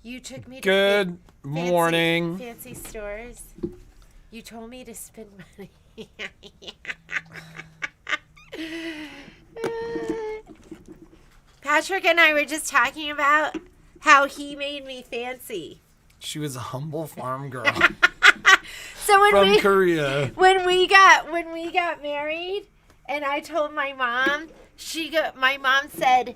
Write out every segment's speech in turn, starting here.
You took me to Good morning. Fancy stores. You told me to spend money. Patrick and I were just talking about how he made me fancy. She was a humble farm girl So from Korea. When we got married, and I told my mom, my mom said,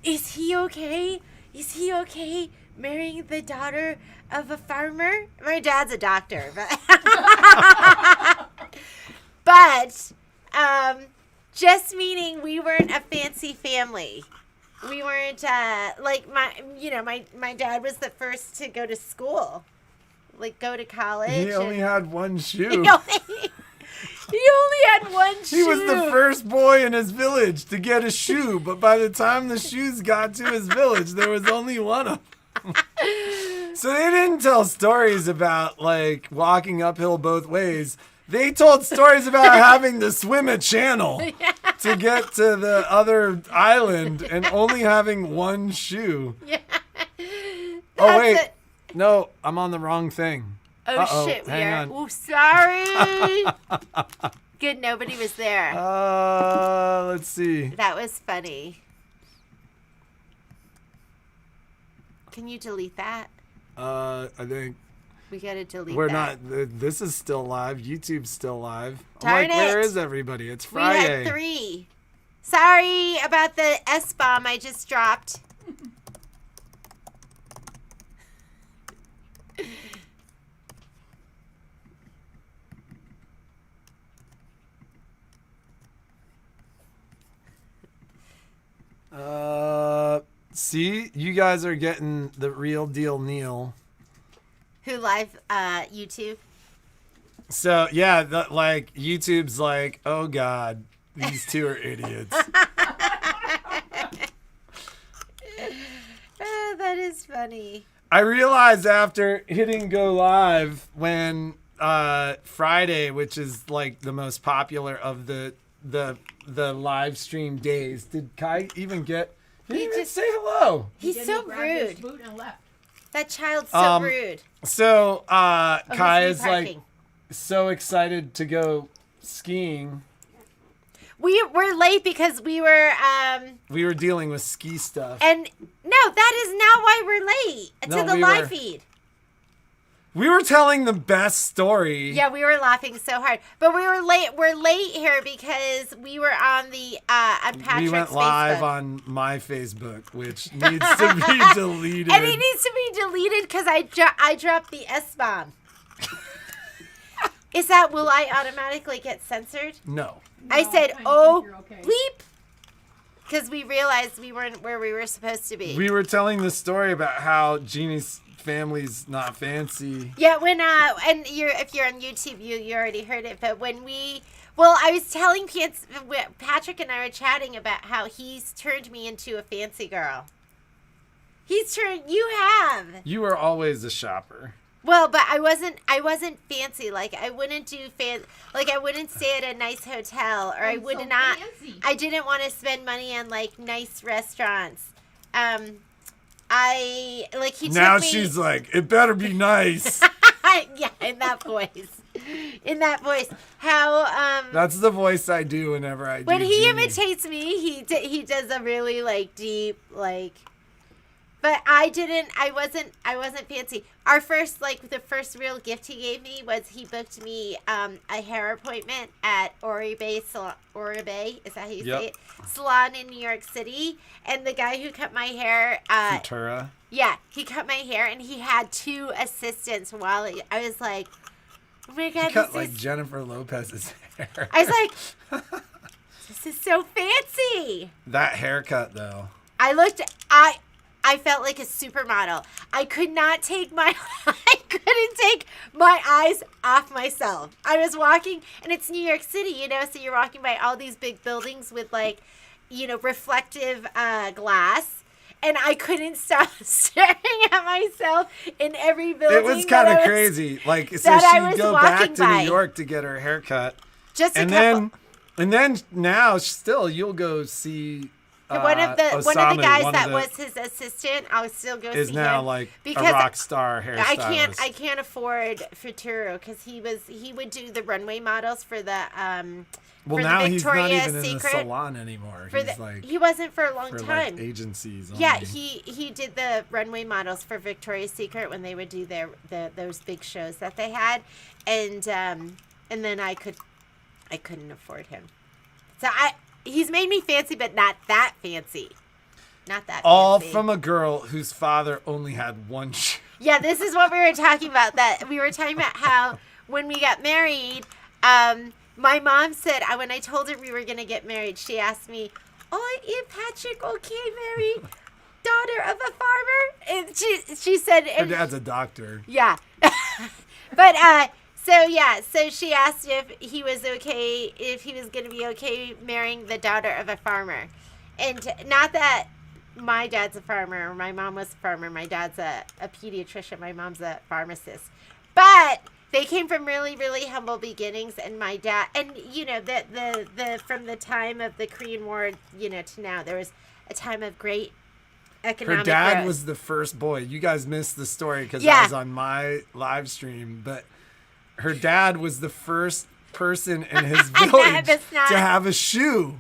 "Is he okay? Is he okay marrying the daughter of a farmer?" My dad's a doctor, but just meaning we weren't a fancy family. We weren't like my dad was the first to go to school, like go to college. He only had one shoe. He only had one shoe. He was the first boy in his village to get a shoe, but by the time the shoes got to his village, there was only one of them. So they didn't tell stories about like walking uphill both ways. They told stories about having to swim a channel to get to the other island and only having one shoe. Yeah. Oh, wait. No, I'm on the wrong thing. Oh, shit. Hang on. Ooh, sorry. Good, nobody was there. Let's see. That was funny. Can you delete that? I think we gotta delete we're that. not. This is still live. YouTube's still live. Darn where it. is everybody? It's We Friday. had 3. Sorry about the S-bomb I just dropped. See, you guys are getting the real deal, Neil. Who live YouTube? So yeah, like YouTube's like, oh God, these two are idiots. That is funny. I realized after hitting go live when Friday, which is like the most popular of the live stream days, did Kai even get? He didn't even say hello. He's so rude. His boot and left. That child's so rude. So Kai he's is like parking. so excited to go skiing. We're late because we were dealing with ski stuff. and no, that is not why we're late No, to the we live were- feed. We were telling the best story. Yeah, we were laughing so hard, but we were late. We're late here because we were on the on Patrick's We went live Facebook. on my Facebook, which needs to be deleted. And it needs to be deleted because I dropped the S-bomb. Is that, will I automatically get censored? No. I No, said, I oh, think you're okay. bleep. Because we realized we weren't where we were supposed to be. We were telling the story about how Jeannie's family's not fancy. Yeah, when, and if you're on YouTube, you already heard it, but when I was telling Patrick and I were chatting about how he's turned me into a fancy girl. You have. You were always a shopper. Well, but I wasn't fancy. Like I wouldn't do I wouldn't stay at a nice hotel, or I I'm would so not. fancy. I didn't want to spend money on like nice restaurants. He Now took me. she's like, it better be nice. Yeah, in that voice. How That's the voice I do whenever I do when he Jeannie. imitates me, he does a really like deep like. But I wasn't fancy. Our first, the first real gift he gave me was he booked me a hair appointment at Oribe, is that how you say it? Salon in New York City. And the guy who cut my hair, Futura. yeah, he cut my hair and he had 2 assistants while I was like, oh my God, He cut this like is, Jennifer Lopez's hair. I was like, this is so fancy. That haircut though. I felt like a supermodel. I couldn't take my eyes off myself. I was walking, and it's New York City, so you're walking by all these big buildings with reflective glass, and I couldn't stop staring at myself in every building. It was kind of crazy. Like, so that I she'd was go back walking to by. New York to get her haircut. Just a And couple. then now still you'll go see one of the Osama, guys that was his assistant, I'll still go see him. Is now like because a rock star hairstylist. I can't afford Futuro because he would do the runway models for the well, for now the he's not Victoria's even in the Secret. salon anymore. He wasn't for a long for time. Like agencies. Only. Yeah, he did the runway models for Victoria's Secret when they would do those big shows that they had, and then I couldn't afford him. So he's made me fancy, but not that fancy. Not that All fancy. from a girl whose father only had one shoe. Yeah, this is what we were talking about. That we were talking about how when we got married, my mom said when I told her we were going to get married, she asked me, "Oh, is Patrick okay marry daughter of a farmer?" And she said, Her dad's a doctor. Yeah, but so she asked if he was going to be okay marrying the daughter of a farmer, and not that my dad's a farmer or my mom was a farmer. My dad's a pediatrician. My mom's a pharmacist, but they came from really, really humble beginnings. And my dad, and the from the time of the Korean War, to now, there was a time of great economic Her dad growth. was the first boy. You guys missed the story because I was on my live stream, but her dad was the first person in his village to have a shoe.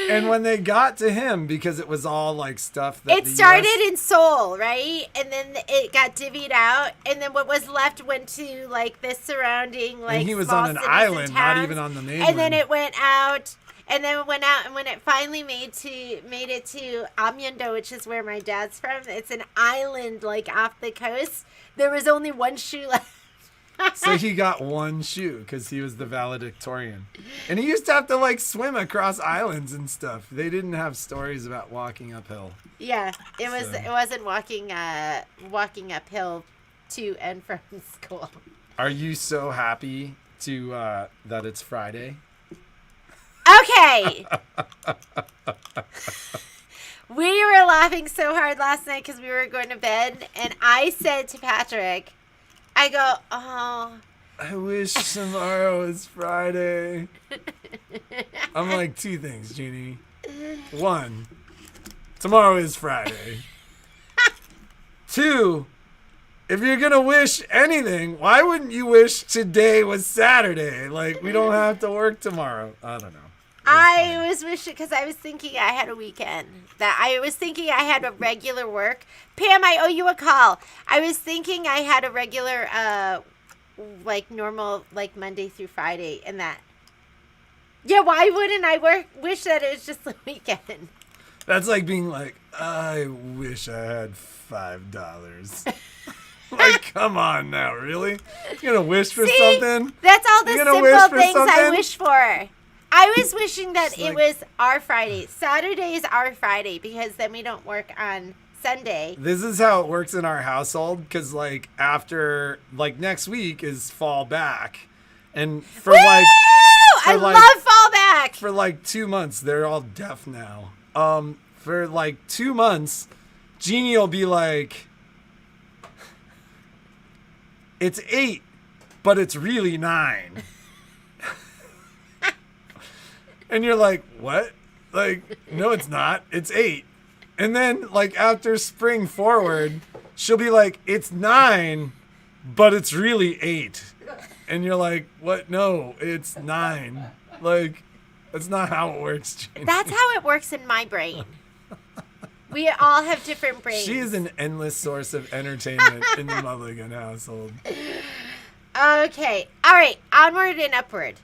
And when they got to him, because it was all like stuff that it started in Seoul, right? And then it got divvied out, and then what was left went to like the surrounding like. And he was small on an cities island, and not towns. even on the mainland. And then it went out, and when it finally made it to Amyeondo, which is where my dad's from, it's an island like off the coast. There was only one shoe left. So he got one shoe because he was the valedictorian. And he used to have to like swim across islands and stuff. They didn't have stories about walking uphill. Yeah, it wasn't walking uphill to and from school. Are you so happy that it's Friday? Okay. We were laughing so hard last night because we were going to bed, and I said to Patrick, I go, "Oh, I wish tomorrow was Friday." I'm like, two things, Jeannie. One, tomorrow is Friday. Two, if you're going to wish anything, why wouldn't you wish today was Saturday? Like, we don't have to work tomorrow. I don't know. I was wishing because I was thinking I had a weekend. That I was thinking I had a regular work. Pam, I owe you a call. I was thinking I had a regular, like normal, like Monday through Friday, and that. Yeah, why wouldn't I wish that it was just the weekend? That's like being like, I wish I had $5. Like, come on now, really? You're gonna wish for something? That's all the simple things I something? wish for. I was wishing that It's it was our Friday. Saturday is our Friday because then we don't work on Sunday. This is how it works in our household because, like, after, like, next week is fall back. And for, Woo! I love fall back. For, like, 2 months, they're all deaf now. For, like, 2 months, Jeannie will be like, it's 8, but it's really 9. And you're like, what? Like, no, it's not. It's 8. And then, like, after spring forward, she'll be like, it's 9, but it's really 8. And you're like, what? No, it's 9. Like, that's not how it works, Jeannie. That's how it works in my brain. We all have different brains. She is an endless source of entertainment in the Mulligan household. Okay. All right. Onward and upward.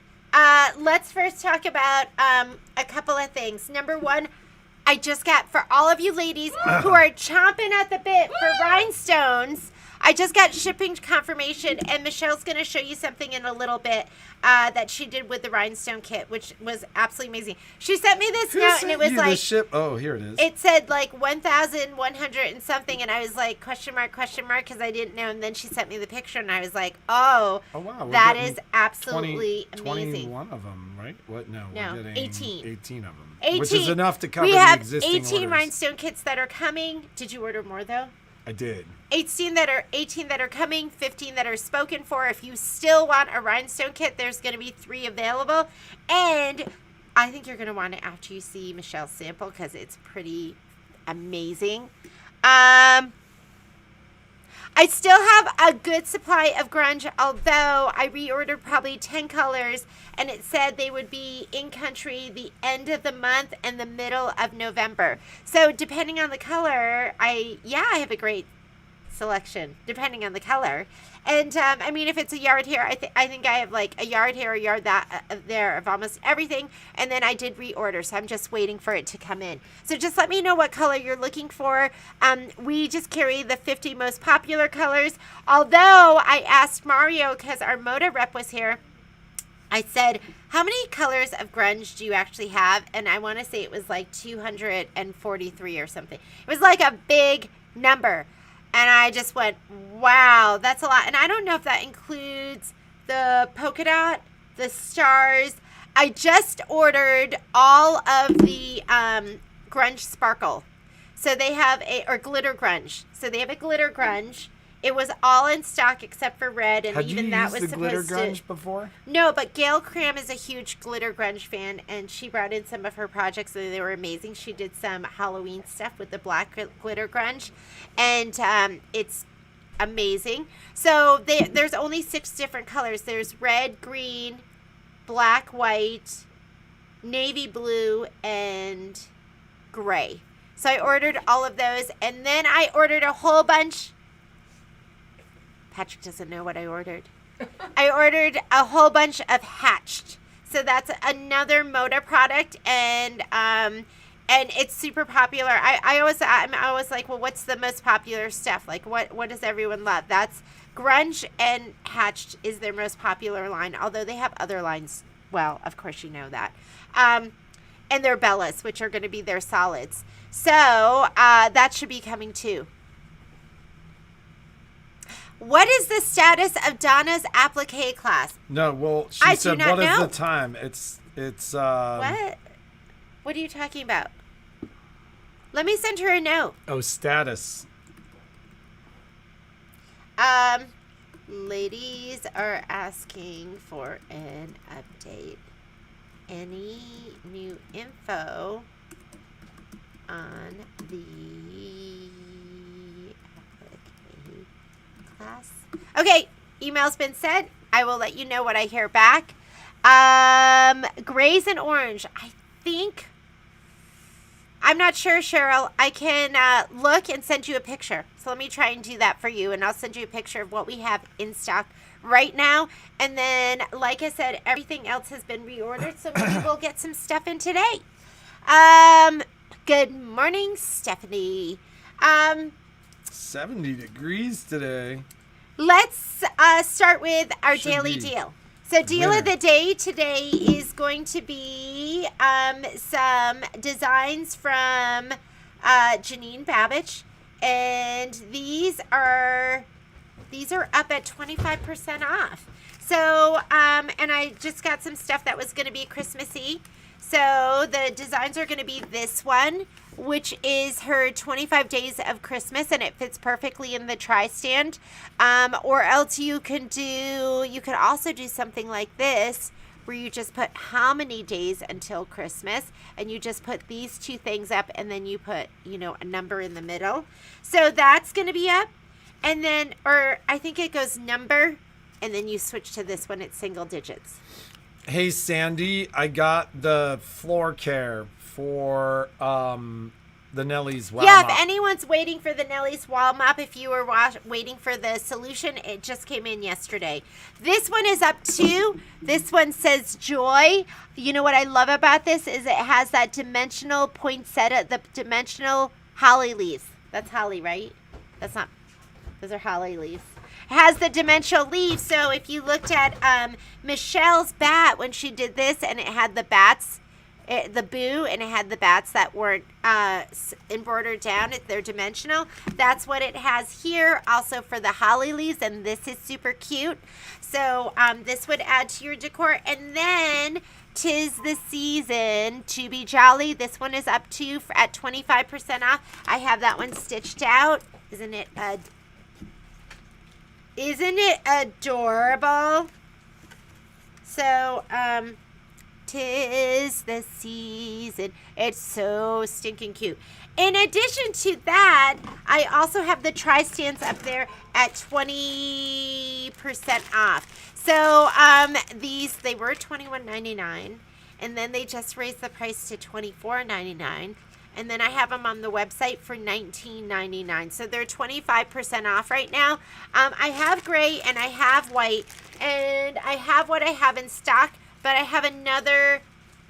Let's first talk about a couple of things. Number one, I just got, for all of you ladies who are chomping at the bit for rhinestones, I just got shipping confirmation, and Michelle's going to show you something in a little bit that she did with the rhinestone kit, which was absolutely amazing. She sent me this note, and it was like, oh, here it is. it said like 1,100 and something, and I was like, question mark, because I didn't know. And then she sent me the picture, and I was like, oh wow, that is absolutely 20, amazing. 21 of them, right? What? No, No, we're getting 18. 18 of them. 18. Which is enough to cover we the have existing 18 orders. rhinestone kits that are coming. Did you order more though? I did. 18 that are coming, 15 that are spoken for. If you still want a rhinestone kit, there's going to be 3 available. And I think you're going to want it after you see Michelle's sample because it's pretty amazing. I still have a good supply of grunge, although I reordered probably 10 colors, and it said they would be in country the end of the month and the middle of November. So depending on the color, I have a great selection depending on the color. And I mean, if it's a yard here, I think I have like a yard here, a yard there of almost everything. And then I did reorder, so I'm just waiting for it to come in. So just let me know what color you're looking for. We just carry the 50 most popular colors. Although I asked Mario, because our Moda rep was here, I said, how many colors of grunge do you actually have? And I want to say it was like 243 or something. It was like a big number. And I just went, wow, that's a lot. And I don't know if that includes the polka dot, the stars. I just ordered all of the grunge sparkle. So they have or glitter grunge. So they have a glitter grunge. It was all in stock except for red, and even that was supposed to. Had you used the glitter grunge before? No, but Gail Cram is a huge glitter grunge fan, and she brought in some of her projects, and they were amazing. She did some Halloween stuff with the black glitter grunge, and it's amazing. So there's only 6 different colors. There's red, green, black, white, navy blue, and gray. So I ordered all of those, and then I ordered a whole bunch. Patrick doesn't know what I ordered. I ordered a whole bunch of Hatched. So that's another Moda product, and it's super popular. I'm always like, well, what's the most popular stuff? Like, what does everyone love? That's grunge, and Hatched is their most popular line, although they have other lines. Well, of course you know that. And their Bellas, which are going to be their solids. So that should be coming too. What is the status of Donna's applique class? No, well, she said, what is the time? It's What? What are you talking about? Let me send her a note. Oh, status. Ladies are asking for an update. Any new info on the class? Okay, email's been sent. I will let you know what I hear back. Grays and orange. I think, I'm not sure, Cheryl. I can look and send you a picture. So let me try and do that for you, and I'll send you a picture of what we have in stock right now. And then, like I said, everything else has been reordered, so maybe we'll get some stuff in today. Good morning, Stephanie. 70 degrees today. Let's start with our daily deal. So deal of the day today is going to be some designs from Janine Babbage, and these are up at 25% off. So and I just got some stuff that was going to be Christmassy. So the designs are going to be this one, which is her 25 days of Christmas, and it fits perfectly in the tri-stand. Or else you could also do something like this, where you just put how many days until Christmas, and you just put these two things up, and then you put, a number in the middle. So that's going to be up. And then, or I think it goes number, and then you switch to this one, it's single digits. Hey, Sandy, I got the floor care for the Nellie's wall mop. If anyone's waiting for the Nellie's wall mop, if you were waiting for the solution, it just came in yesterday. This one is up too. This one says joy. You know what I love about this is it has that dimensional poinsettia, the dimensional holly leaves. That's holly, right? That's not. Those are holly leaves. Has the dimensional leaves. So if you looked at Michelle's bat when she did this, and it had the bats, the boo, and it had the bats that weren't embroidered down, they're dimensional. That's what it has here also for the holly leaves, and this is super cute. So this would add to your decor. And then 'tis the season to be jolly. This one is up to at 25% off. I have that one stitched out. Isn't it adorable? So, 'tis the season. It's so stinking cute. In addition to that, I also have the tri-stands up there at 20% off. So these, they were $21.99, and then they just raised the price to $24.99. And then I have them on the website for $19.99. So they're 25% off right now. I have gray and I have white, and I have what I have in stock, but I have another,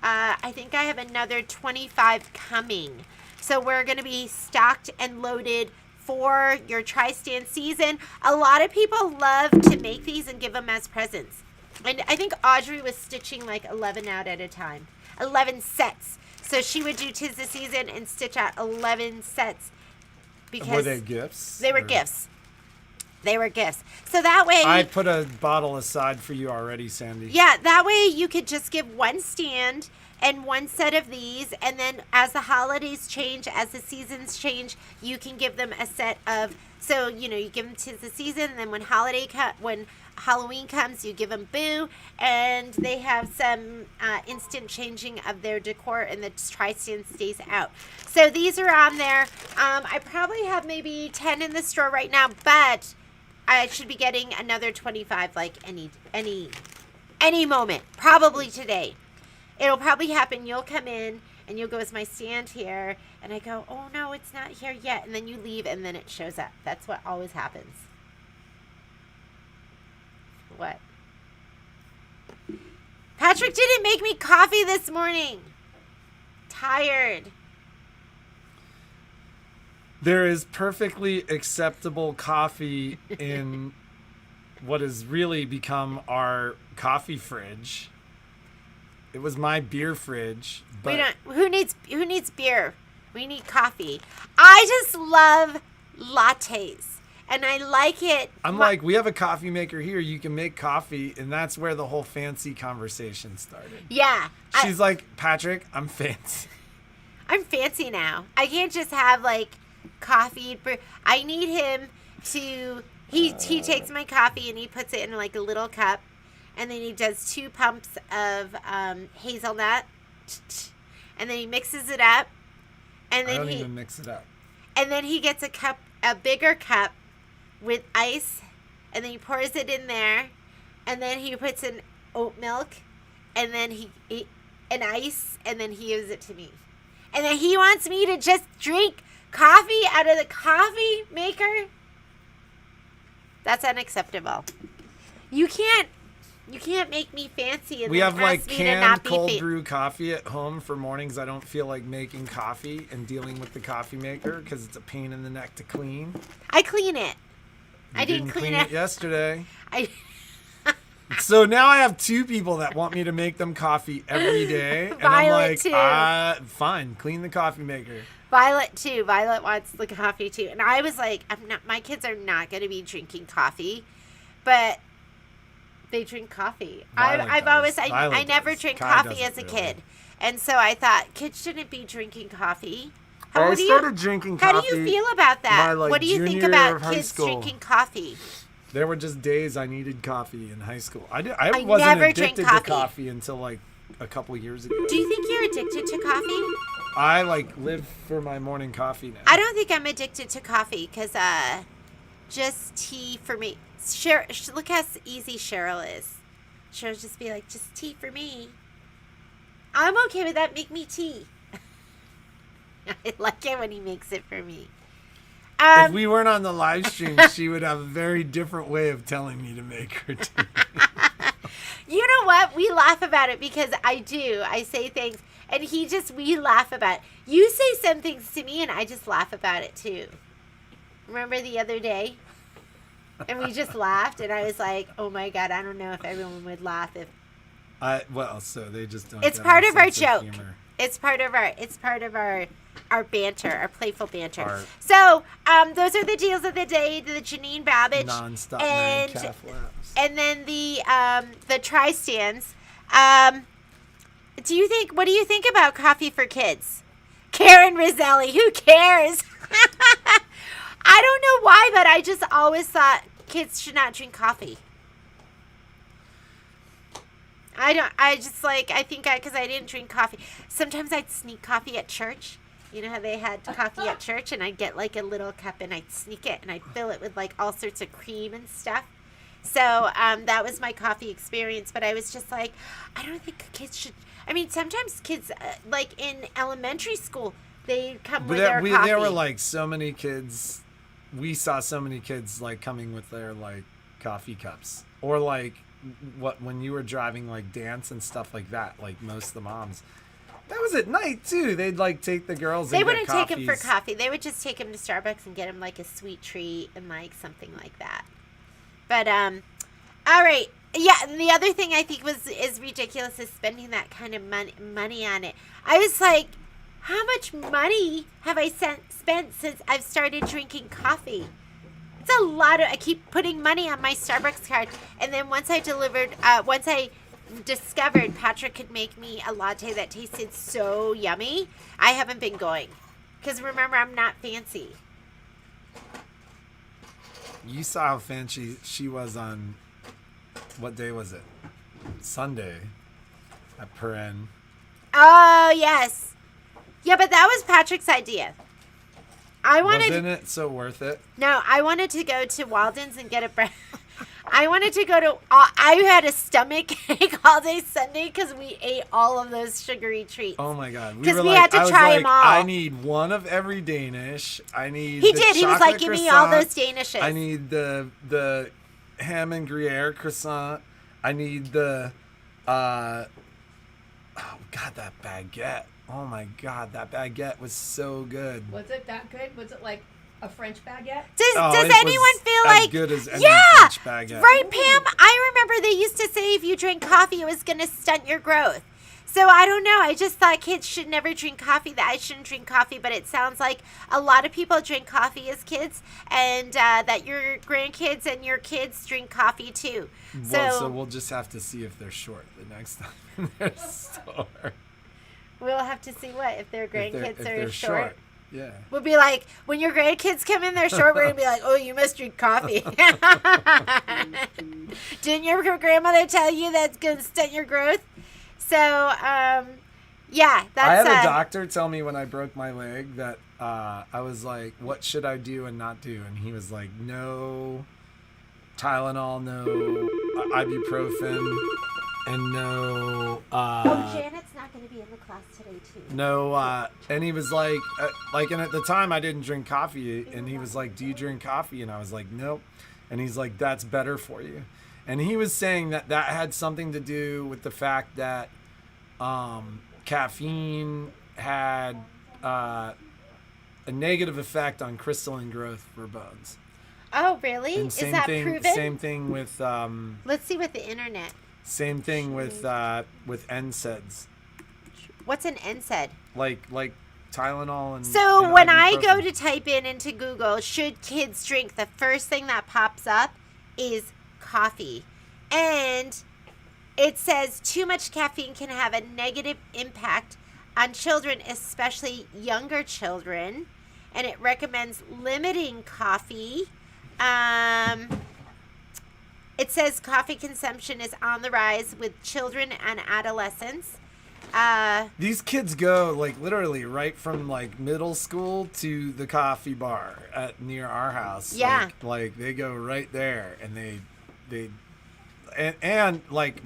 I think I have another 25 coming. So we're going to be stocked and loaded for your tri-stand season. A lot of people love to make these and give them as presents. And I think Audrey was stitching like 11 out at a time. 11 sets. So she would do 'tis the season and stitch out 11 sets. Because were they gifts? They were gifts. They were gifts. So that way... I put a bottle aside for you already, Sandy. Yeah, that way you could just give one stand and one set of these, and then as the holidays change, as the seasons change, you can give them a set of... So, you know, you give them 'tis the season, and then when Halloween comes, you give them Boo, and they have some instant changing of their decor, and the tri-stand stays out. So these are on there. I probably have maybe 10 in the store right now, but I should be getting another 25 like any moment, probably today. It'll probably happen. You'll come in and you'll go, is my stand here? And I go, oh no, it's not here yet. And then you leave and then it shows up. That's what always happens. What? Patrick didn't make me coffee this morning. Tired. There is perfectly acceptable coffee in what has really become our coffee fridge. It was my beer fridge, but who needs beer? We need coffee. I just love lattes. And I like it. I'm like, we have a coffee maker here. You can make coffee. And that's where the whole fancy conversation started. Yeah. She's like, Patrick, I'm fancy. I'm fancy now. I can't just have like coffee. I need him to, he takes my coffee and he puts it in like a little cup. And then he does 2 pumps of hazelnut. And then he mixes it up. And then I don't even mix it up. And then he gets a bigger cup with ice, and then he pours it in there, and then he puts in oat milk, and then and ice, and then he gives it to me. And then he wants me to just drink coffee out of the coffee maker. That's unacceptable. You can't make me fancy and we then have like ask me to canned not be cold brew coffee at home for mornings. I don't feel like making coffee and dealing with the coffee maker because it's a pain in the neck to clean. I clean it. I didn't clean it yesterday. I So now I have 2 people that want me to make them coffee every day. And I'm like, too. Fine, clean the coffee maker. Violet too. Violet wants the coffee too. And I was like, my kids are not going to be drinking coffee, but they drink coffee. I never drank coffee as a kid. And so I thought kids shouldn't be drinking coffee. I started drinking coffee. How do you feel about that? What do you think about kids drinking coffee? There were just days I needed coffee in high school. I wasn't addicted to coffee until like a couple years ago. Do you think you're addicted to coffee? I live for my morning coffee now. I don't think I'm addicted to coffee because just tea for me. Look how easy Cheryl is. She'll just be like, just tea for me. I'm okay with that. Make me tea. I like it when he makes it for me. If we weren't on the live stream, she would have a very different way of telling me to make her tea. You know what? We laugh about it because I say things, and we laugh about it. You say some things to me, and I just laugh about it too. Remember the other day? And we just laughed, and I was like, oh my God, I don't know if everyone would laugh if... so they just don't. It's part of our joke. It's part of our banter, our playful banter. So, those are the deals of the day, the Janine Babbage. Non-stop and calf laps. And then the tri-stands. What do you think about coffee for kids? Karen Roselli, who cares? I don't know why, but I just always thought kids should not drink coffee. I just like, I think because I didn't drink coffee. Sometimes I'd sneak coffee at church. You know how they had coffee at church, and I'd get like a little cup and I'd sneak it and I'd fill it with like all sorts of cream and stuff. So that was my coffee experience. But I was just like, I don't think kids should. I mean, sometimes kids, like in elementary school, they come with their coffee. There were like so many kids. We saw so many kids like coming with their like coffee cups, or like when you were driving like dance and stuff like that. Like most of the moms, that was at night too. They'd like take the girls. They wouldn't take them for coffee. They would just take them to Starbucks and get them like a sweet treat and like something like that. But all right. Yeah, and the other thing I think is ridiculous is spending that kind of money on it. I was like, how much money have I spent since I've started drinking coffee? It's a lot. I keep putting money on my Starbucks card, and then once I discovered Patrick could make me a latte that tasted so yummy, I haven't been going. Because remember, I'm not fancy. You saw how fancy she was on, what day was it? Sunday at Perrin. Oh, yes. Yeah, but that was Patrick's idea. Wasn't it so worth it? No, I wanted to go to Walden's and get a bread. I wanted to go to. I had a stomach ache all day Sunday because we ate all of those sugary treats. Oh my god! Because we had to try them all. I need one of every Danish. I need. He did. He was like, "Give me all those Danishes." I need the ham and Gruyere croissant. I need the. Oh god, that baguette. Oh my god, that baguette was so good. Was it that good? Was it like a French baguette? Does anyone feel like as good as any French baguette? Right, Pam? I remember they used to say if you drink coffee, it was going to stunt your growth. So I don't know. I just thought kids should never drink coffee. That I shouldn't drink coffee, but it sounds like a lot of people drink coffee as kids, and that your grandkids and your kids drink coffee too. Well, so we'll just have to see if they're short the next time in their store. We'll have to see what if their grandkids if are they're short. Yeah. We'll be like, when your grandkids come in, they're short, we're going to be like, oh, you must drink coffee. Didn't your grandmother tell you that's going to stunt your growth? So, yeah. That's, I had a doctor tell me when I broke my leg that I was like, what should I do and not do? And he was like, no Tylenol, no ibuprofen, and no... Janet's not going to be in the class today, too. No, and he was like, and at the time I didn't drink coffee, and he was like, do you drink coffee? And I was like, nope. And he's like, that's better for you. And he was saying that had something to do with the fact that caffeine had a negative effect on crystalline growth for bones. Oh, really? Is that proven? Same thing with... Let's see with the internet. Same thing with NSAIDs. What's an NSAID? Like Tylenol and... So when I go to type into Google, should kids drink, the first thing that pops up is coffee. And it says too much caffeine can have a negative impact on children, especially younger children. And it recommends limiting coffee. It says coffee consumption is on the rise with children and adolescents. These kids go like literally right from like middle school to the coffee bar near our house. Yeah. Like they go right there, and and like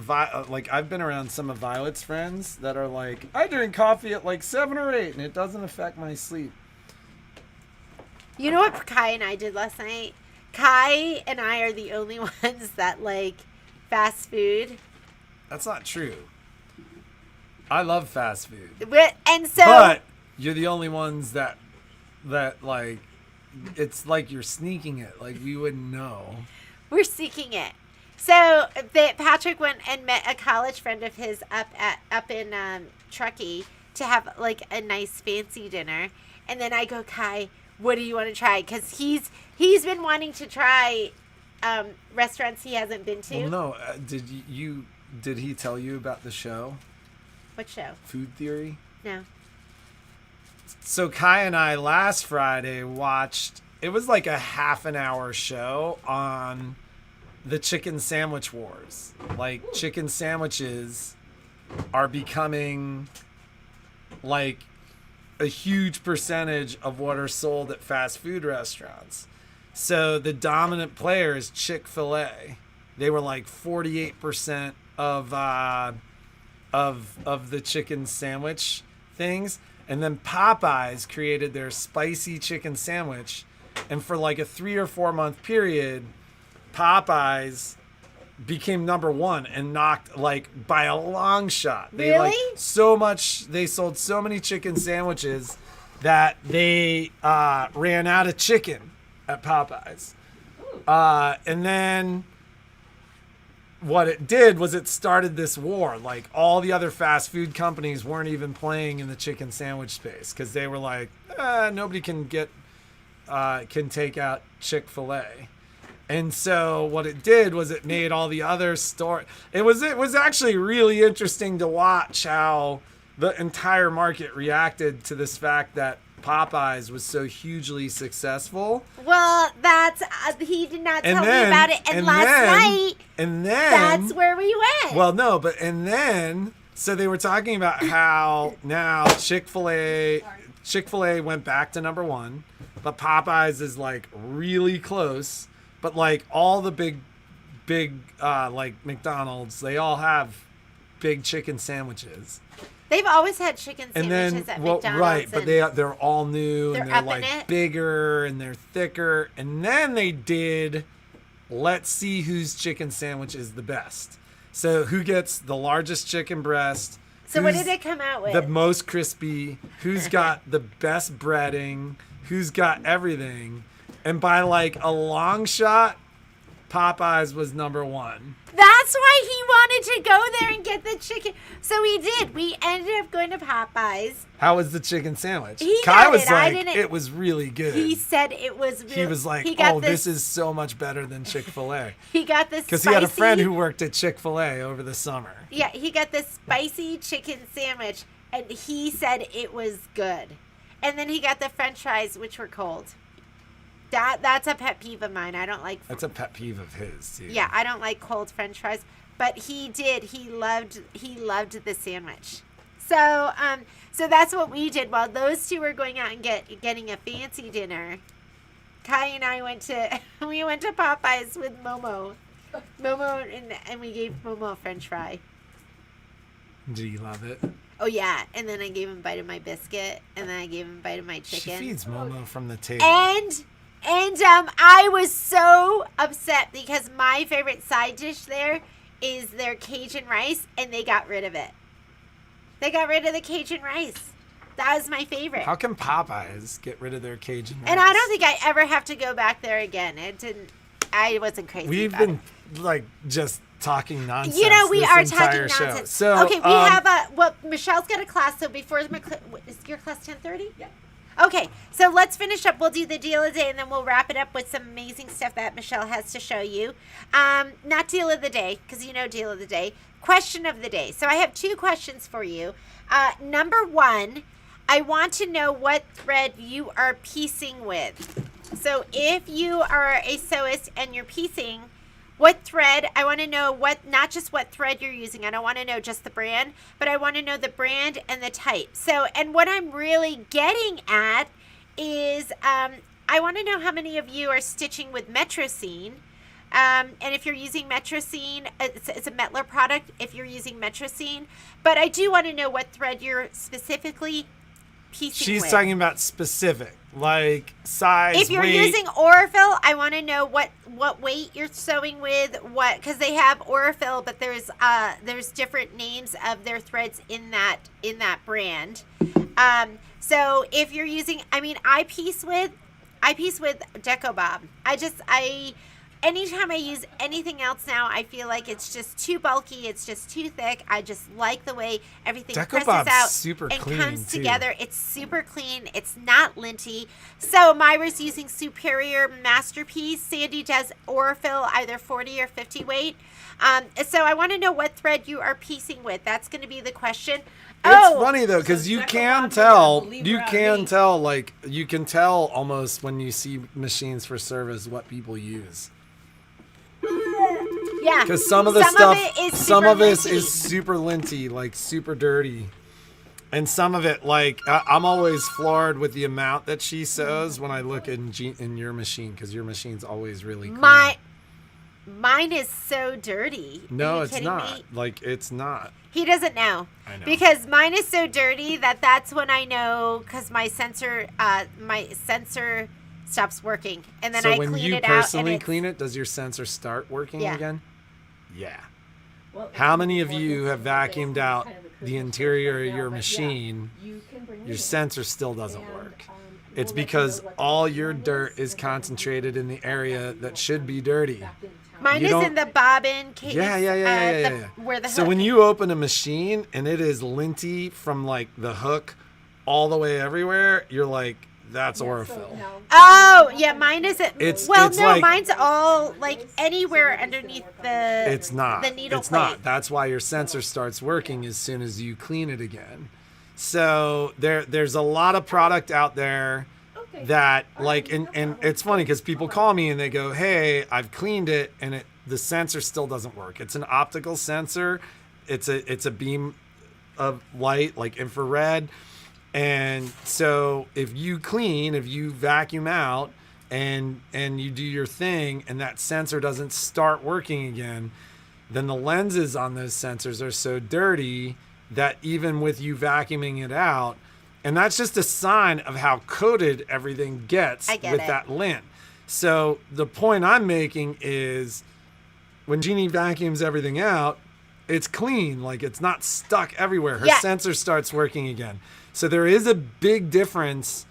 I've been around some of Violet's friends that are like, I drink coffee at like 7 or 8 and it doesn't affect my sleep. You know what Kai and I did last night? Kai and I are the only ones that like fast food. That's not true. I love fast food. But you're the only ones that like, it's like you're sneaking it. Like we wouldn't know. We're seeking it. So Patrick went and met a college friend of his up in Truckee to have like a nice fancy dinner, and then I go, Kai, what do you want to try? Because he's been wanting to try restaurants he hasn't been to. Well, no. Did he tell you about the show? What show? Food Theory? No. So Kai and I last Friday watched, it was like a half an hour show on the chicken sandwich wars. Like, chicken sandwiches are becoming like a huge percentage of what are sold at fast food restaurants. So the dominant player is Chick-fil-A. They were like 48% of the chicken sandwich things. And then Popeyes created their spicy chicken sandwich. And for like a 3 or 4 month period, Popeyes became number one and knocked like by a long shot. They Really? They sold so many chicken sandwiches that they ran out of chicken at Popeyes. And then what it did was it started this war. Like, all the other fast food companies weren't even playing in the chicken sandwich space because they were like, nobody can take out Chick-fil-A. And so what it did was it made all the other store. It was actually really interesting to watch how the entire market reacted to this fact that Popeyes was so hugely successful. Well, that's he did not tell me about it, and last night, that's where we went. Well, no, but and then so they were talking about how now Chick-fil-A went back to number one, but Popeyes is like really close. But like all the big like McDonald's, they all have big chicken sandwiches. They've always had chicken sandwiches at McDonald's. Right, but they're all new and they're like it. bigger and they're thicker. And then they did, let's see whose chicken sandwich is the best. So who gets the largest chicken breast? So what did it come out with? The most crispy? Who's got the best breading? Who's got everything? And by like a long shot, Popeyes was number one. That's why he wanted to go there and get the chicken. So we did. We ended up going to Popeyes. How was the chicken sandwich? Kai was like, it was really good. He said it was really. He was like, this is so much better than Chick-fil-A. He got this because he had a friend who worked at Chick-fil-A over the summer. Yeah, he got this spicy chicken sandwich, and he said it was good. And then he got the French fries, which were cold. That's a pet peeve of mine. I don't like. That's a pet peeve of his too. Yeah, I don't like cold French fries, but he did. He loved the sandwich. So that's what we did while those two were going out and getting a fancy dinner. Kai and I went to Popeyes with Momo, and we gave Momo a French fry. Do you love it? Oh yeah, and then I gave him a bite of my biscuit, and then I gave him a bite of my chicken. She feeds Momo from the table. And I was so upset because my favorite side dish there is their Cajun rice, and they got rid of it. They got rid of the Cajun rice. That was my favorite. How can Popeyes get rid of their Cajun rice? And I don't think I ever have to go back there again. I wasn't crazy. We've been like just talking nonsense. You know, we are talking Show. nonsense. So, okay, we have Michelle's got a class. So before is your class 10:30? Yeah. Okay, so let's finish up. We'll do the deal of the day, and then we'll wrap it up with some amazing stuff that Michelle has to show you. Not deal of the day, because you know deal of the day. Question of the day. So I have 2 questions for you. Number 1, I want to know what thread you are piecing with. So if you are a sewist and you're piecing, what thread, I want to know not just what thread you're using. I don't want to know just the brand, but I want to know the brand and the type. So, and what I'm really getting at is I want to know how many of you are stitching with Metrocene. And if you're using Metrocene, it's a Metler product if you're using Metrocene. But I do want to know what thread you're specifically piecing with. She's talking about specific, like size, if you're weight. using Aurifil, I want to know what weight you're sewing with, because they have Aurifil, but there's different names of their threads in that brand. So if you're using, I piece with Deco Bob. Anytime I use anything else now, I feel like it's just too bulky. It's just too thick. I just like the way everything presses out super and clean comes too. together. It's super clean. It's not linty. So Myra's using Superior Masterpiece. Sandy does Aurifil, either 40 or 50 weight. So I want to know what thread you are piecing with. That's going to be the question. It's funny though, because So you Deco can Bob tell, doesn't believe you her on can me. tell, like you can tell almost when you see machines for service what people use. Yeah. Because some of the Some stuff, of it is some super of it linty. is super linty, like super dirty. And some of it, like, I'm always floored with the amount that she sews when I look in your machine, because your machine's always really clean. Mine is so dirty. No, Are you it's kidding not. me? Like, it's not. He doesn't know. I know. Because mine is so dirty that's when I know, because my sensor stops working, and then So I when clean you it out. personally And clean it, does your sensor start working Yeah. again? Yeah. Well, How many of you have Well, vacuumed out kind of the the Christmas interior right of now, your but yeah, machine? you can bring Your it. sensor still doesn't And, work. we'll It's let you because know what the all timeline your is, dirt is and then concentrated in the you area can that should be dirty. back into town. Mine You is don't- in the bobbin case. Yeah. Where the So hook. when you open a machine and it is linty from like the hook all the way everywhere, you're like, that's Yeah, so Orifil. now- Oh, yeah, mine isn't. It's well, no, like- mine's all like anywhere underneath the. It's not. The needle It's plate. not. That's why your sensor starts working as soon as you clean it again. So there's a lot of product out there Okay. that like, and it's funny because people call me and they go, hey, I've cleaned it and the sensor still doesn't work. It's an optical sensor. It's a beam of light, like infrared. And so if you vacuum out and you do your thing and that sensor doesn't start working again, then the lenses on those sensors are so dirty that even with you vacuuming it out, and that's just a sign of how coated everything gets I get with it. that lint. So the point I'm making is when Jeannie vacuums everything out, it's clean, like it's not stuck everywhere. Her Yeah. sensor starts working again. So there is a big difference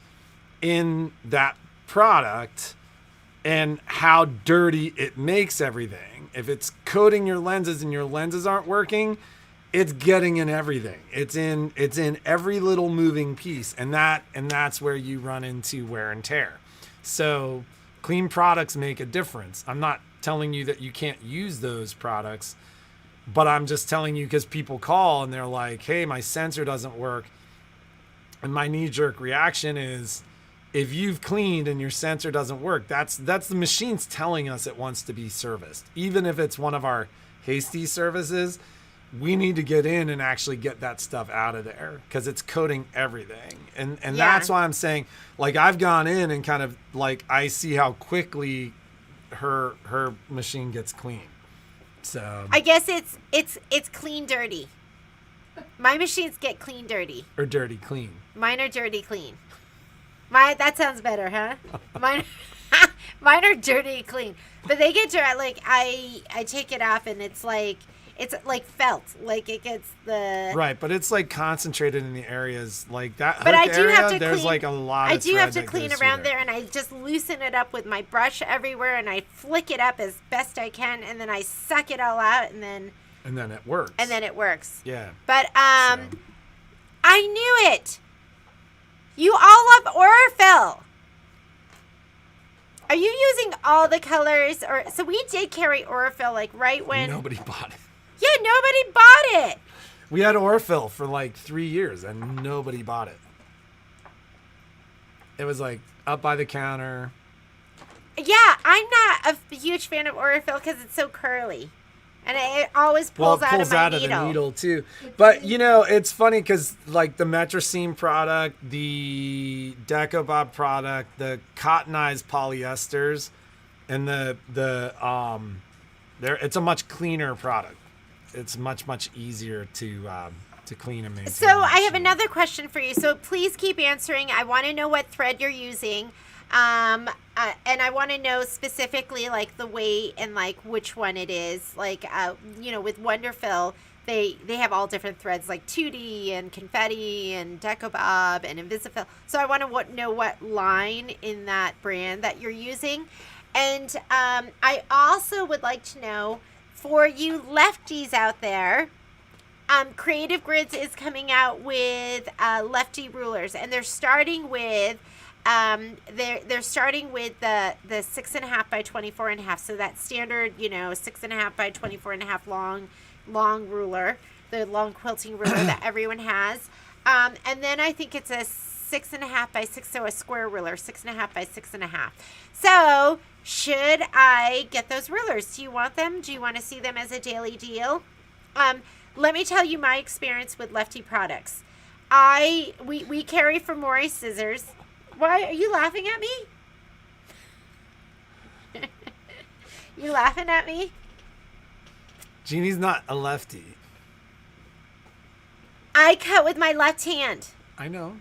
in that product and how dirty it makes everything. If it's coating your lenses and your lenses aren't working, it's getting in everything. It's in every little moving piece, and that's where you run into wear and tear. So clean products make a difference. I'm not telling you that you can't use those products, but I'm just telling you because people call and they're like, hey, my sensor doesn't work. And my knee-jerk reaction is, if you've cleaned and your sensor doesn't work, that's the machine's telling us it wants to be serviced. Even if it's one of our hasty services, we need to get in and actually get that stuff out of there because it's coating everything. And Yeah. that's why I'm saying, like, I've gone in and kind of like I see how quickly her machine gets clean. So I guess it's clean dirty. My machines get clean dirty. or dirty clean. Mine are dirty clean. That sounds better, huh? Mine are dirty clean. But they get dirty. Like I take it off and it's like felt. Like it gets the. Right, but it's like concentrated in the areas like that. But I hook do area, have to there's clean. like a lot. I of do have thread to that clean goes through around there, and I just loosen it up with my brush everywhere, and I flick it up as best I can, and then I suck it all out, and then it works. it works. Yeah. But So. I knew it. You all love Orifil. Are you using all the colors, or so we did carry Orifil like right when? Nobody bought it. Yeah, nobody bought it. We had Orifil for like 3 years and nobody bought it. It was like up by the counter. Yeah, I'm not a huge fan of Orifil because it's so curly, and it always pulls, Well, it pulls out of my needle too. But you know, it's funny because like the Metrocene product, the Decobob product, the cottonized polyesters, and it's a much cleaner product. It's much easier to clean and maintain. So I have another question for you. So please keep answering. I want to know what thread you're using. And I want to know specifically like the weight and like which one it is. Like, with Wonderfill, they have all different threads like 2D and Confetti and Decobob and Invisifil. So I want to know what line in that brand that you're using. And I also would like to know, for you lefties out there, Creative Grids is coming out with Lefty Rulers, and they're starting with they're starting with the 6.5 by 24.5. So that standard 6.5 by 24.5 long ruler, the long quilting ruler that everyone has, and then I think it's a 6.5 by 6, so a square ruler, 6.5 by 6.5. So should I get those rulers? Do you want them? Do you want to see them as a daily deal? Let me tell you my experience with Lefty products. We carry Fri-yay scissors. Why are you laughing at me? You laughing at me? Jeannie's not a lefty. I cut with my left hand. I know.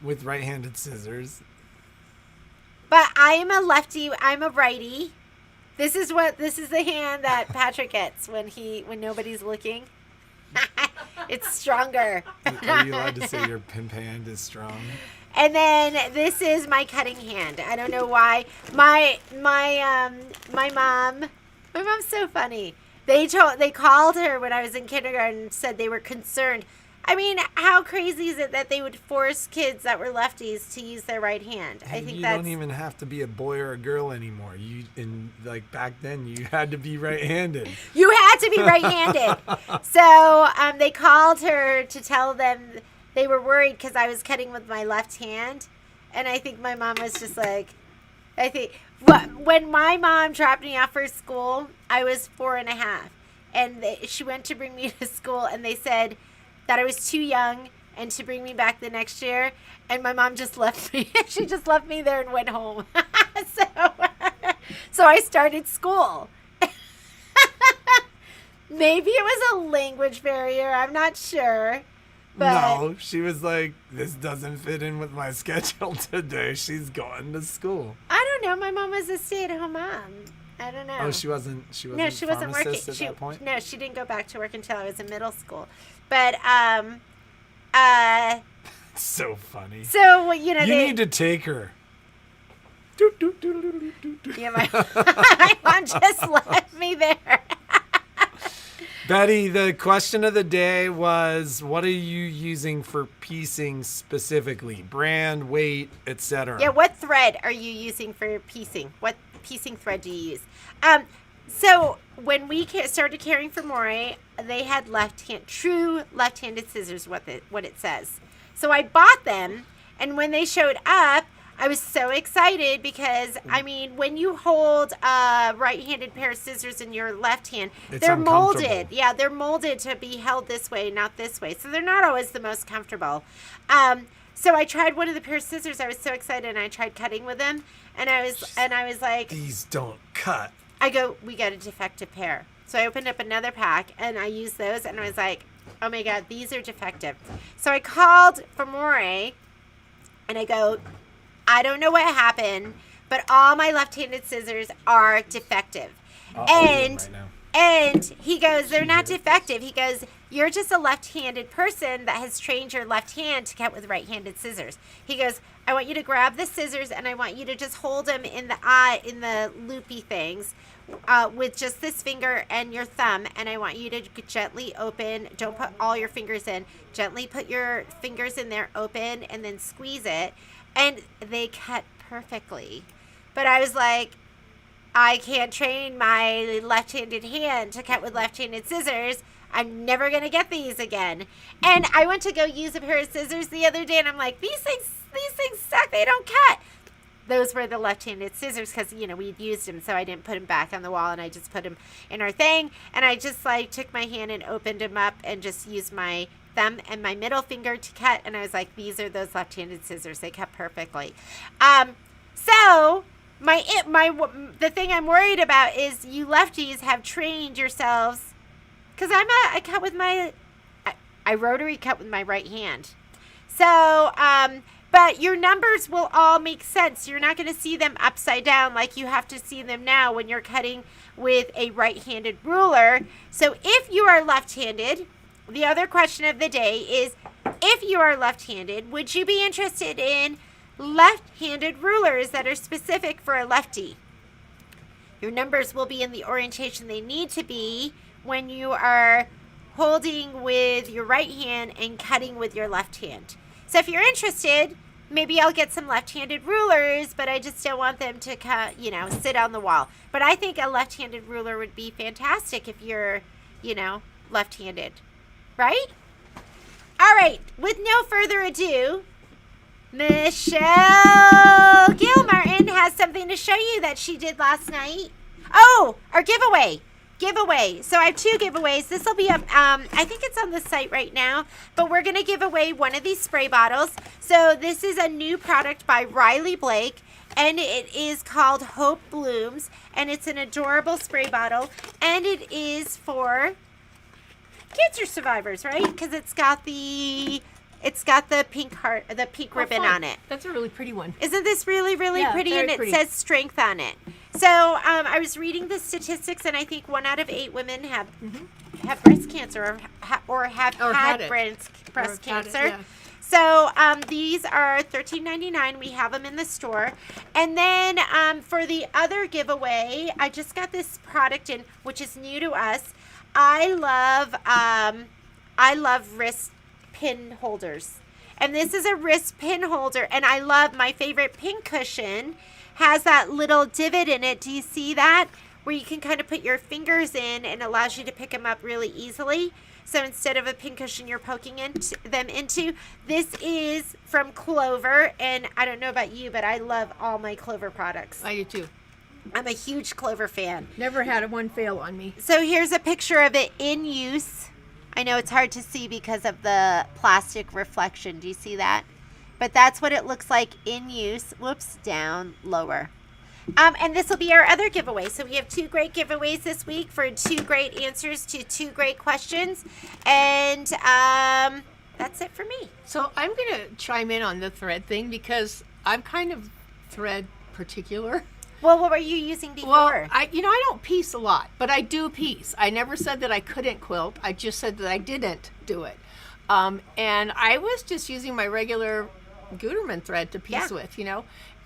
With right-handed scissors. But I am a lefty. I'm a righty. This is the hand that Patrick gets when nobody's looking. It's stronger. Are you allowed to say your pimp hand is strong? And then this is my cutting hand. I don't know why. My mom's so funny. They called her when I was in kindergarten and said they were concerned. I mean, how crazy is it that they would force kids that were lefties to use their right hand? I think you don't even have to be a boy or a girl anymore. Back then, you had to be right-handed. You had to be right-handed. So they called her to tell them they were worried because I was cutting with my left hand, and I think my mom was just like, when my mom dropped me off for school, I was 4.5, and she went to bring me to school, and they said that I was too young and to bring me back the next year, and my mom just left me. She just left me there and went home. So I started school. Maybe it was a language barrier. I'm not sure. But no, she was like, this doesn't fit in with my schedule today. She's going to school. I don't know. My mom was a stay-at-home mom. I don't know. Oh, she wasn't. No, she wasn't working. At that point? No, she didn't go back to work until I was in middle school. But so funny. So you need to take her. Yeah, my mom just left me there. Betty, the question of the day was, what are you using for piecing specifically? Brand, weight, etc. Yeah, what thread are you using for piecing? What piecing thread do you use? So when we started caring for Fri-yay, they had true left-handed scissors, what it says. So I bought them, and when they showed up, I was so excited because, I mean, when you hold a right-handed pair of scissors in your left hand, they're molded. Yeah, they're molded to be held this way, not this way. So they're not always the most comfortable. So I tried one of the pair of scissors. I was so excited, and I tried cutting with them. And I was like, these don't cut. I go, we got a defective pair. So I opened up another pack, and I used those, and I was like, oh, my God, these are defective. So I called Fri-yay, and I go, I don't know what happened, but all my left-handed scissors are defective. And he goes, they're not defective. He goes, you're just a left-handed person that has trained your left hand to cut with right-handed scissors. He goes, I want you to grab the scissors, and I want you to just hold them in the loopy things with just this finger and your thumb, and I want you to gently open. Don't put all your fingers in. Gently put your fingers in there, open, and then squeeze it. And they cut perfectly. But I was like, I can't train my left-handed hand to cut with left-handed scissors. I'm never going to get these again. And I went to go use a pair of scissors the other day, and I'm like, these things suck. They don't cut. Those were the left-handed scissors because, we'd used them, so I didn't put them back on the wall, and I just put them in our thing. And I just, took my hand and opened them up and just used my thumb and my middle finger to cut, and I was like, these are those left-handed scissors. They cut perfectly. So the thing I'm worried about is you lefties have trained yourselves, because I cut with I rotary cut with my right hand. So but your numbers will all make sense. You're not going to see them upside down like you have to see them now when you're cutting with a right-handed ruler. So if you are left-handed, the other question of the day is, if you are left-handed, would you be interested in left-handed rulers that are specific for a lefty? Your numbers will be in the orientation they need to be when you are holding with your right hand and cutting with your left hand. So if you're interested, maybe I'll get some left-handed rulers, but I just don't want them to cut, sit on the wall. But I think a left-handed ruler would be fantastic if you're, left-handed. Right? All right. With no further ado, Michelle Gilmartin has something to show you that she did last night. Oh, our giveaway. So I have 2 giveaways. This will be up, I think it's on the site right now, but we're going to give away one of these spray bottles. So this is a new product by Riley Blake, and it is called Hope Blooms, and it's an adorable spray bottle, and it is for cancer survivors, right? Because it's got the pink heart, the pink ribbon fun. on it. That's a really pretty one. Isn't this really, really Yeah, pretty? very And it pretty. says strength on it. So I was reading the statistics, and I think 1 out of 8 women have breast cancer or have Or had had it. breast Or had it, cancer. yeah. So these are $13.99. We have them in the store. And then for the other giveaway, I just got this product in, which is new to us. I love wrist pin holders. And this is a wrist pin holder, and I love my favorite pin cushion has that little divot in it. Do you see that? Where you can kind of put your fingers in and allows you to pick them up really easily. So instead of a pin cushion you're poking them into, this is from Clover, and I don't know about you, but I love all my Clover products. I do too. I'm a huge Clover fan. Never had one fail on me. So here's a picture of it in use. I know it's hard to see because of the plastic reflection. Do you see that? But that's what it looks like in use. Whoops, down, lower. And this will be our other giveaway. So we have 2 great giveaways this week for 2 great answers to 2 great questions. And that's it for me. So I'm going to chime in on the thread thing because I'm kind of thread particular. Well, what were you using before? Well, I don't piece a lot, but I do piece. I never said that I couldn't quilt. I just said that I didn't do it. And I was just using my regular Gutermann thread to piece with,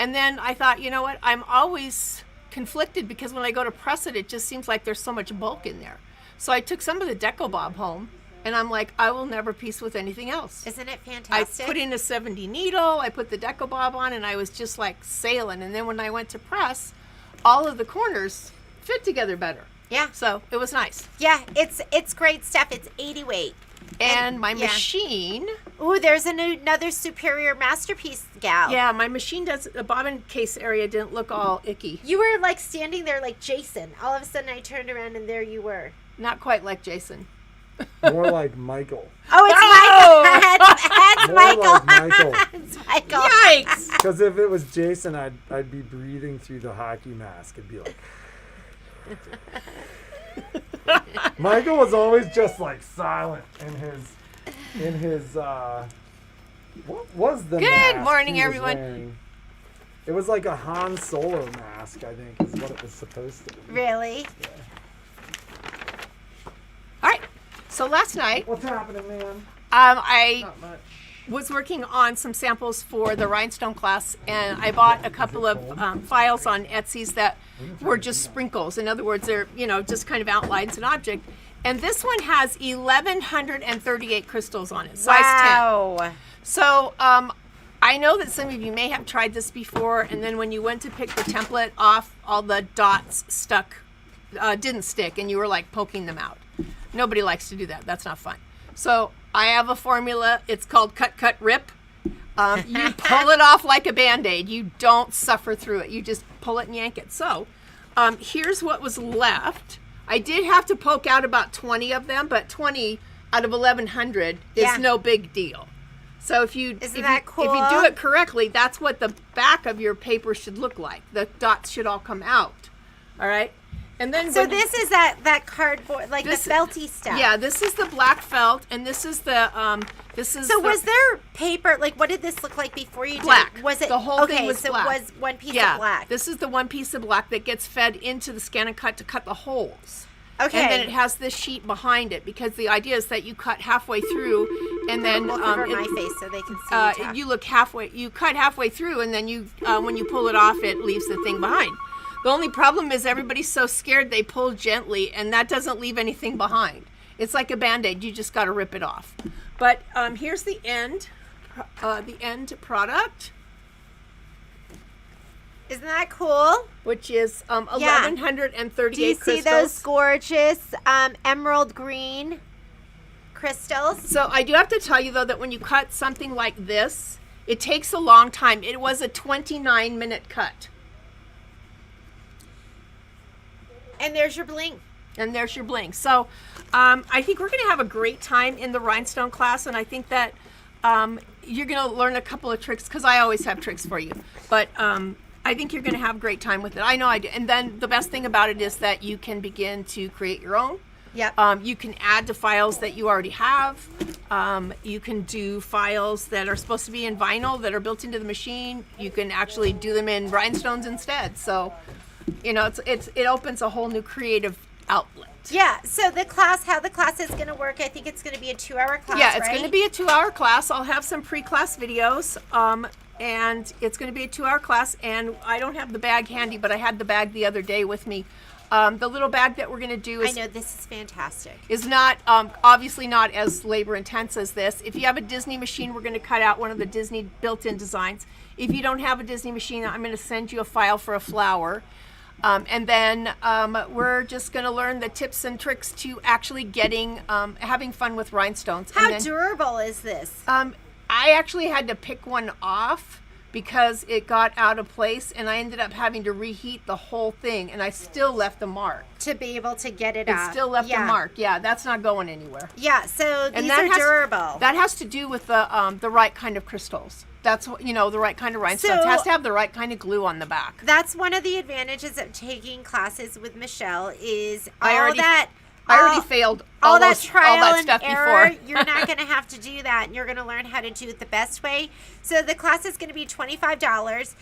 And then I thought, you know what? I'm always conflicted because when I go to press it, it just seems like there's so much bulk in there. So I took some of the Deco Bob home, and I'm like, I will never piece with anything else. Isn't it I fantastic? put in a 70 needle, I put the Deco Bob on, and I was just like sailing. And then when I went to press, all of the corners fit together better. Yeah. So it was nice. Yeah, it's great stuff. It's 80 weight. And my machine. Ooh, there's another Superior Masterpiece gal. Yeah, my machine does, the bobbin case area didn't look all icky. You were like standing there like Jason. All of a sudden I turned around and there you were. Not quite like Jason. More like Michael. Oh, it's More Michael. like Michael. It's Michael. Yikes! Because if it was Jason, I'd be breathing through the hockey mask. It'd be like. Michael was always just like silent in his what was the Good mask morning, he was everyone. wearing? It was like a Han Solo mask, I think, is what it was supposed to be. Really? All right. So last night, What's happening, man? I Not much. was working on some samples for the rhinestone class, and I bought a couple of files on Etsy's that were just sprinkles. In other words, they're just kind of outlines an object. And this one has 1,138 crystals on it, size 10. Wow. So I know that some of you may have tried this before, and then when you went to pick the template off, all the dots didn't stick, and you were like poking them out. Nobody likes to do that. That's not fun. So I have a formula. It's called cut, cut, rip. You pull it off like a Band-Aid. You don't suffer through it. You just pull it and yank it. So here's what was left. I did have to poke out about 20 of them, but 20 out of 1,100 is no big deal. So if you do it correctly, that's what the back of your paper should look like. The dots should all come out. All right. And then So this is that cardboard, like the felty stuff. Yeah, this is the black felt, and this is the So was there paper? Like, what did this look like before you black? did it? Was it the whole thing was black? It was one piece of black. This is the one piece of black that gets fed into the Scan and Cut to cut the holes. Okay. And then it has this sheet behind it because the idea is that you cut halfway through, and then Look over my face so they can see you look halfway. You cut halfway through, and then you when you pull it off, it leaves the thing behind. The only problem is everybody's so scared they pull gently, and that doesn't leave anything behind. It's like a Band-Aid. You just got to rip it off. But here's the end product. Isn't that cool? Which is 1,138 Do you crystals. see those gorgeous emerald green crystals? So I do have to tell you, though, that when you cut something like this, It takes a long time. It was a 29-minute cut. And there's your bling. And there's your bling. So I think we're going to have a great time in the rhinestone class, and I think that you're going to learn a couple of tricks, because I always have tricks for you. But I think you're going to have a great time with it. I know I do. And then the best thing about it is that you can begin to create your own. Yep. You can add to files that you already have. You can do files that are supposed to be in vinyl that are built into the machine. You can actually do them in rhinestones instead. So, you know, it opens a whole new creative outlet. Yeah, so how the class is going to work, I think it's going to be a 2-hour class, Yeah, it's right? going to be a 2-hour class. I'll have some pre-class videos, and it's going to be a 2-hour class, and I don't have the bag handy, but I had the bag the other day with me. The little bag that we're going to do I know, this is fantastic. is not, obviously not as labor intense as this. If you have a Disney machine, we're going to cut out one of the Disney built-in designs. If you don't have a Disney machine, I'm going to send you a file for a flower. And then we're just going to learn the tips and tricks to actually having fun with rhinestones. How And then, durable is this? I actually had to pick one off because it got out of place, and I ended up having to reheat the whole thing, and I still left the mark. To be able to get it It out. still left Yeah. a mark. Yeah, that's not going anywhere. Yeah, so these that are durable. That has to do with the right kind of crystals. That's what, the right kind of rhinestones. So- It has to have the right kind of glue on the back. That's one of the advantages of taking classes with Michelle is I all already- that... I already failed all that almost trial all that and stuff error, before. you're not going to have to do that, and you're going to learn how to do it the best way. So the class is going to be $25.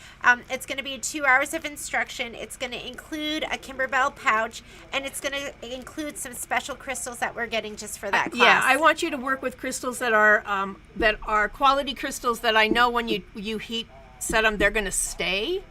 It's going to be 2 hours of instruction. It's going to include a Kimberbell pouch, and it's going to include some special crystals that we're getting just for that class. Yeah, I want you to work with crystals that are quality crystals that I know when you heat set them, they're going to stay.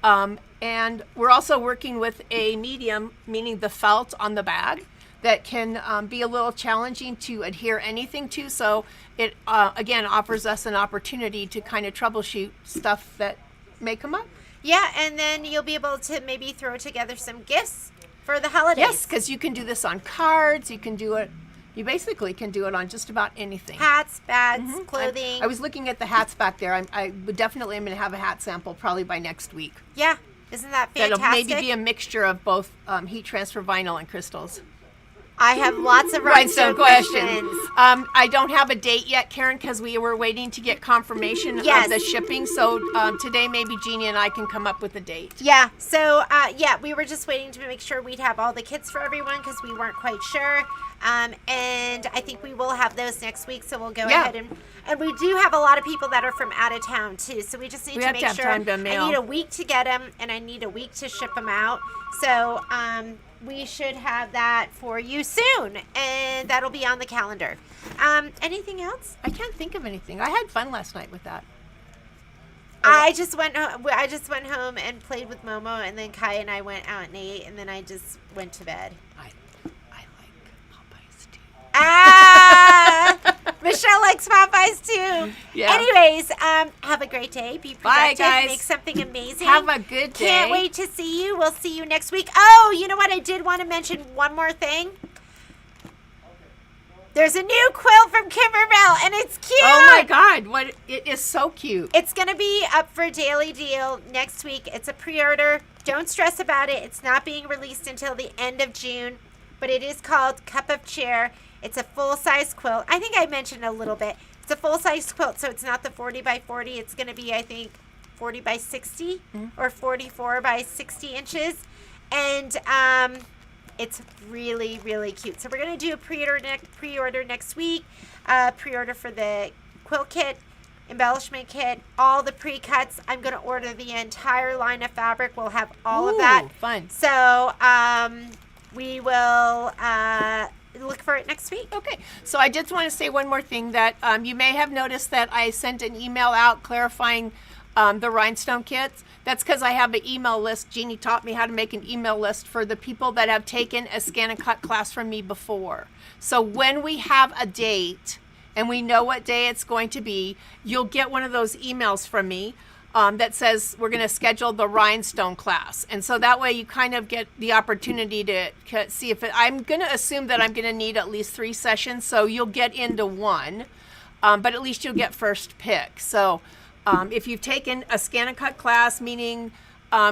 And we're also working with a medium, meaning the felt on the bag, that can be a little challenging to adhere anything to. So it, again, offers us an opportunity to kind of troubleshoot stuff that may come up. Yeah, and then you'll be able to maybe throw together some gifts for the holidays. Yes, because you can do this on cards. You can do it. You basically can do it on just about anything. Hats, bags, clothing. I was looking at the hats back there. I would definitely am going to have a hat sample probably by next week. Yeah, isn't that fantastic? That'll maybe be a mixture of both heat transfer vinyl and crystals. I have lots of Rhinestone questions. questions. I don't have a date yet, Karen, because we were waiting to get confirmation Yes. of the shipping. So today maybe Jeannie and I can come up with a date. Yeah, so we were just waiting to make sure we'd have all the kits for everyone because we weren't quite sure. And I think we will have those next week, so we'll go ahead and we do have a lot of people that are from out of town too, so we just need to have make to have sure. time to mail. I need a week to get them, and I need a week to ship them out. So we should have that for you soon, and that'll be on the calendar. Anything else? I can't think of anything. I had fun last night with that. I just went home and played with Momo, and then Kai and I went out and ate, and then I just went to bed. I like Popeyes too. Michelle likes Popeyes too. Yeah. Anyways, have a great day. Be productive. Bye, guys. Make something amazing. Have a good day. Can't wait to see you. We'll see you next week. Oh, you know what? I did want to mention one more thing. There's a new quilt from Kimberbell, and it's cute. Oh my God! It is so cute. It's going to be up for daily deal next week. It's a pre-order. Don't stress about it. It's not being released until the end of June, but it is called Cup of Chair. It's a full-size quilt. I think I mentioned a little bit. It's a full-size quilt, so it's not the 40 by 40. It's going to be, I think, 40 by 60 or 44 by 60 inches. And it's really, really cute. So we're going to do a pre-order next week. Pre-order for the quilt kit, embellishment kit, all the pre-cuts. I'm going to order the entire line of fabric. We'll have all of that. Fun. So we will look for it next week. Okay, so I just want to say one more thing that you may have noticed that I sent an email out clarifying the rhinestone kits. That's because I have an email list. Jeannie taught me how to make an email list for the people that have taken a scan and cut class from me before. So when we have a date and we know what day it's going to be, you'll get one of those emails from me that says we're going to schedule the rhinestone class. And so that way you kind of get the opportunity to see if I'm going to assume that I'm going to need at least 3 sessions. So you'll get into one, but at least you'll get first pick. So If you've taken a scan and cut class, meaning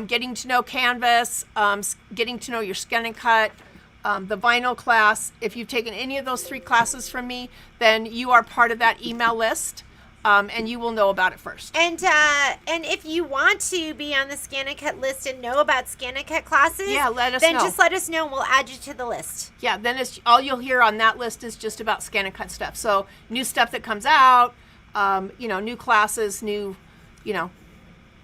getting to know canvas, getting to know your scan and cut, the vinyl class, if you've taken any of those 3 classes from me, then you are part of that email list, and you will know about it first. And if you want to be on the scan and cut list and know about scan and cut classes, let us then know. just let us know and we'll add you to the list. Yeah, then it's all you'll hear on that list is just about scan and cut stuff. So new stuff that comes out, new classes,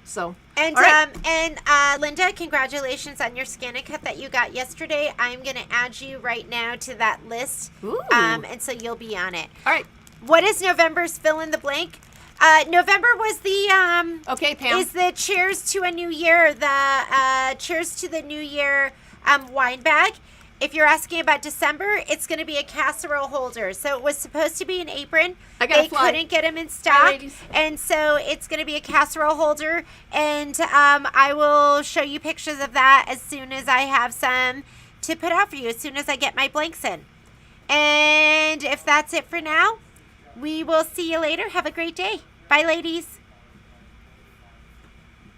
so. And all right. Linda, congratulations on your scan and cut that you got yesterday. I'm going to add you right now to that list. Ooh. And so you'll be on it. All right. What is November's fill in the blank? November was the Okay, Pam. is the cheers to a new year, the cheers to the new year wine bag. If you're asking about December, it's going to be a casserole holder. So it was supposed to be an apron. They couldn't get them in stock. ladies. And so it's going to be a casserole holder. And I will show you pictures of that as soon as I have some to put out for you, as soon as I get my blanks in. And if that's it for now, we will see you later. Have a great day. Bye, ladies.